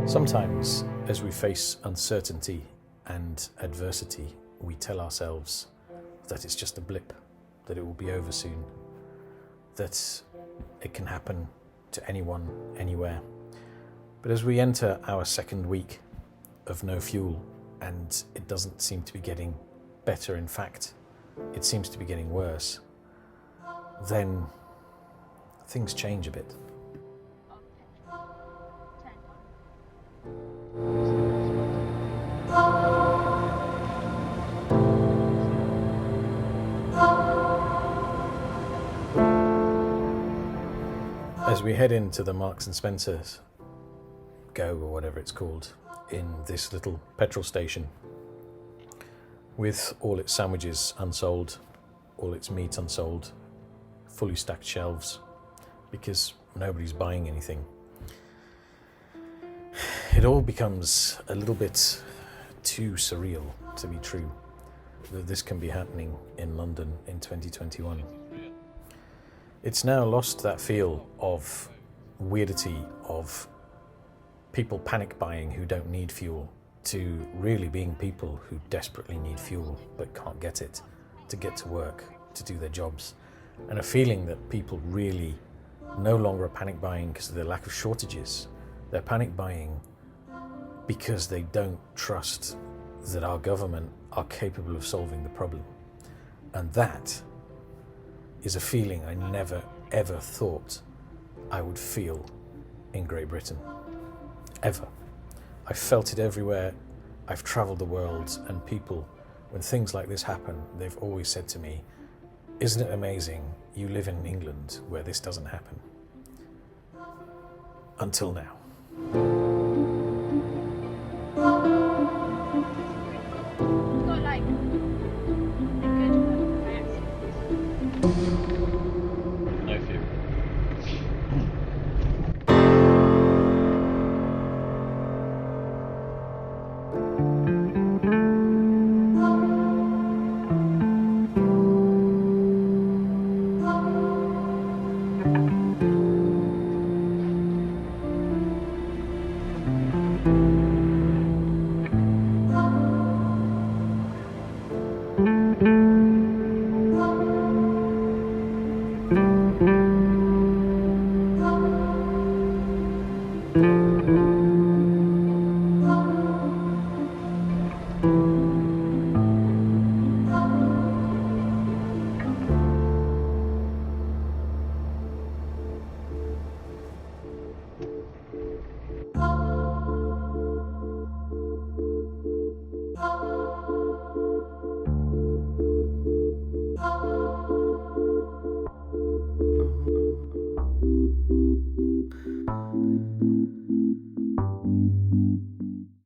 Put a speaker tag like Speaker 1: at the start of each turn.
Speaker 1: Sometimes, as we face uncertainty and adversity, we tell ourselves that it's just a blip, that it will be over soon, that it can happen to anyone, anywhere. But as we enter our second week of no fuel, and it doesn't seem to be getting better, in fact, it seems to be getting worse, then things change a bit. As we head into the Marks and Spencer's Go, or whatever it's called, in this little petrol station, with all its sandwiches unsold, all its meat unsold, fully stacked shelves, because nobody's buying anything, it all becomes a little bit too surreal to be true, that this can be happening in London in 2021. It's now lost that feel of weirdity, of people panic buying who don't need fuel, to really being people who desperately need fuel but can't get it to get to work, to do their jobs, and a feeling that people really no longer are panic buying because of the lack of shortages. They're panic buying because they don't trust that our government are capable of solving the problem. And that is a feeling I never ever thought I would feel in Great Britain. Ever. I've felt it everywhere. I've travelled the world, and people, when things like this happen, they've always said to me, "Isn't it amazing you live in England where this doesn't happen?" Until now.
Speaker 2: Got like a good reaction.
Speaker 3: No fear.